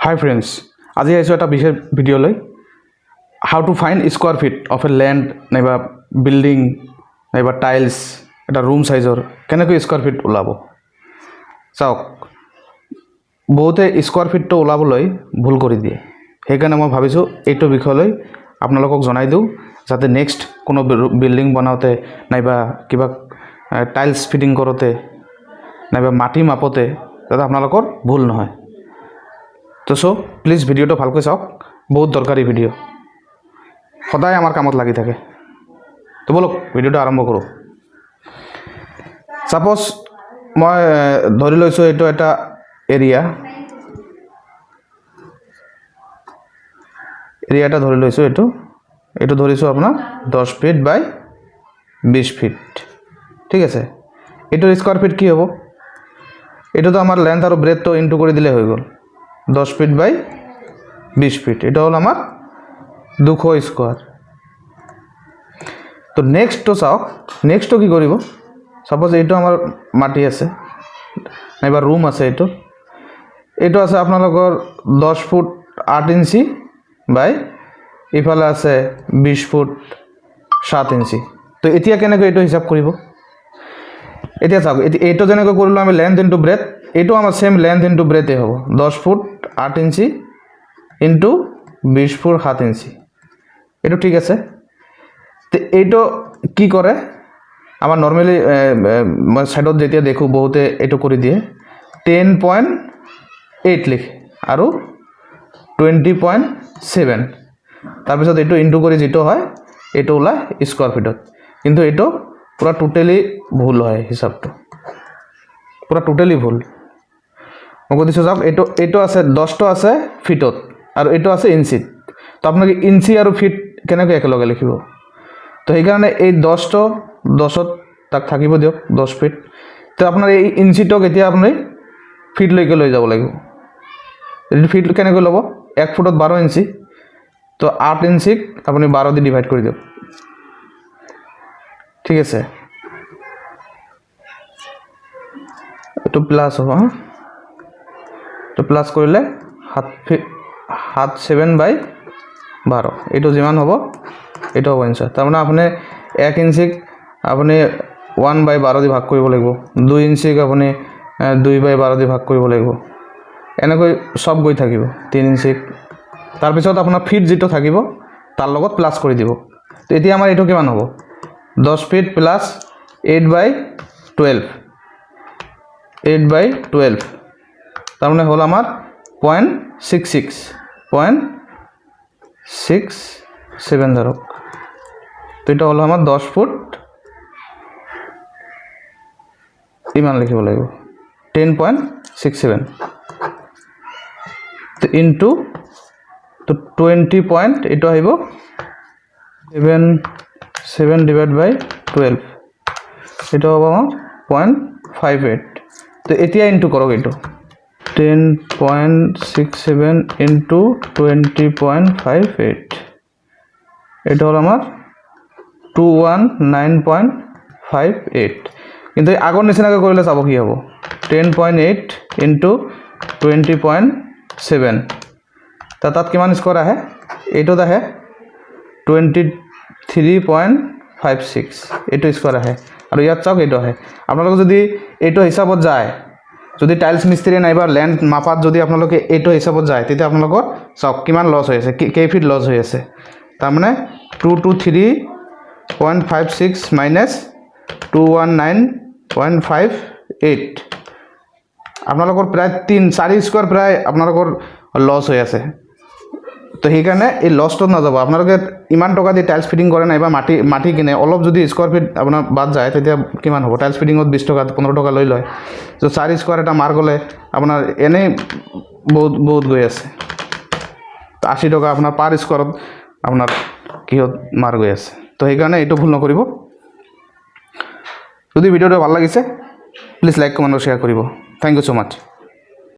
Hi friends, আজি আইছো এটা বিশেষ ভিডিও লৈ how to find square feet of a land নাইবা বিল্ডিং নাইবা টাইলস এটা রুম সাইজৰ কেনেকৈ স্কয়াৰ ফিট ওলাব চাওক বহুতে স্কয়াৰ ফিটটো ওলাবলৈ ভুল কৰি দিয়ে সেইকাৰণে মই ভাবিছো এইটো বিষয় লৈ আপোনালোকক জনাই দিও যাতে নেক্সট কোনো বিল্ডিং বনাওতে নাইবা কিবা টাইলস ফিটিং কৰোতে নাইবা মাটি মাপতে যাতে আপোনালোকৰ ভুল নহয় তো সো প্লিজ ভিডিওটো ভালকৈ চাওক বহুত দৰকাৰী ভিডিও সদায় আমাৰ কামত লাগি থাকে তো বলক ভিডিওটো আৰম্ভ কৰো সাপোজ মই ধৰি লৈছো এটো এটা এৰিয়াটা ধৰি লৈছো এটো ধৰিছো আপোনাৰ 10 ফিট বাই 20 ফিট ঠিক আছে এটো স্কয়াৰ ফিট কি হ'ব এটো তো আমাৰ লেন্থ আৰু ব্ৰেথ তো ইনটু কৰি দিলে হৈ গল 10 ফিট বাই 20 ফিট এটা হল আমার 200 স্কয়ার তো নেক্সট তো চাও নেক্সট তো কি করিব সাপোজ এইটো আমার মাটি আছে নাইবা রুম আছে এইটো আছে আপোনালোকৰ 10 ফুট 8 ইঞ্চি বাই ইফালে আছে 20 ফুট 7 ইঞ্চি তো এতিয়া কেনেকৈ এইটো হিসাব কৰিব এতিয়া চাও এইটো যেনেকৈ কৰিলো আমি লেন্থ ইনটু ব্ৰেথ এইটো আমাৰ সেম লেন্থ ইনটু ব্রেথ হ'ব 10 foot 8 inch into 20 foot 7 inch এটো ঠিক আছে তে এইটো কি কৰে আমাৰ নৰমালি মই সাইডত যেতিয়া দেখো বহুতে এটো কৰি দিয়ে 10.8 লিখে আৰু 20.7 তাৰ পিছত এটো ইনটু কৰি যেটো হয় এটো ওলাই স্কয়াৰ ফিটত কিন্তু এটো পুরা টোটালি ভুল হয় হিসাবটো পুরা টোটালি ভুল মই কৈছো যাওক এটো আছে 10 টো আছে ফিটত আৰু এটো আছে ইঞ্চিত তো আপোনাক ইঞ্চি আৰু ফিট কেনেকৈ একেলগে লিখিব তো এই কাৰণে এই 10 টো 10ত তাক থাকিব দিওক 10 ফিট তো আপোনাৰ এই ইঞ্চিটো কেতিয়া আপুনি ফিট লৈকে লৈ যাব লাগিব এই ফিট কেনেকৈ লব 1 ফুটত 12 ইঞ্চি তো 8 ইঞ্চিক আপুনি 12 দি ডিভাইড কৰি দিওক ঠিক আছে এটো প্লাস হ'ব তো প্লাস কৰিলে 7 বাই 12 এটো যিমান হ'ব এটো হ'ব এনসার তাৰ মানে আপুনি 1 ইঞ্চিক আপুনি 1 বাই 12 দি ভাগ কৰিব লাগিব 2 ইঞ্চিক আপুনি 2 বাই 12 দি ভাগ কৰিব লাগিব এনেকৈ সব গৈ থাকিব 3 ইঞ্চিক তাৰ পিছত আপোনাৰ ফিট যেটো থাকিব তাৰ লগত প্লাস কৰি দিব তো এতিয়া আমাৰ এটো কিমান হ'ব 10 ফিট প্লাস 8 বাই 12 তার মানে হল আমার 0.66 ধরক তো এটা হলো আমার 10 ফুট ইমান লিখিব লাগিব 10.67 তো ইনটু তো 20 পয়েন্ট এটা হইব 7 ডিভাইড বাই 12 এটা হবে আমার 0.58 তো এতিয়া ইনটু করক এটো 10.67 ইনটু 20.58 এটা হল আমার 219.58 কিন্তু আগৰ নিচিনাকৈ কৰিলে চাব কি হ'ব 10.8 ইনটু 20.7 তাত কিমান স্কয়াৰ আহে এইটোত আহে 23.56 এইটো স্কয়াৰ আহে আৰু ইয়াত চাওক এইটো আহে আপোনালোক যদি এইটো হিসাবত যায় যদি টাইলস মিস্ত্রি নাইবা ল্যান্ড মাপাত যদি আপোনালোকে এইটো হিসাবত যায় তেতিয়া আপোনালোকৰ চাওক কিমান লস হৈ আছে কেই ফিট লস হৈ আছে তাৰ মানে 223.56 মাইনাস 219.58 আপোনালোকৰ প্ৰায় 3-4 স্কয়াৰ প্ৰায় আপোনালোকৰ লস হৈ আছে তো সেইকাৰণে এই লসটো না যাব আপোনালোকে ইমান টকা দি টাইলস ফিটিং কৰে নাইবা মাটি কিনে অলপ যদি স্কয়াৰ ফিট আপোনাৰ বাদ যায় তেতিয়া কিমান হ'ব টাইলস ফিটিংত 20 টকা 15 টকা লৈ লয় তো 4 স্কয়াৰ এটা মাৰ গলে আপোনাৰ এনে বহুত গৈ আছে 80 টকা আপোনাৰ পাৰ স্কয়াৰত আপোনাৰ কিহত মাৰ গৈ আছে তো সেইকাৰণে এইটো ভুল নকৰিব যদি ভিডিওটো ভাল লাগিছে প্লিজ লাইক কমেন্ট আৰু শেয়াৰ কৰিব থ্যাংক ইউ সো মাচ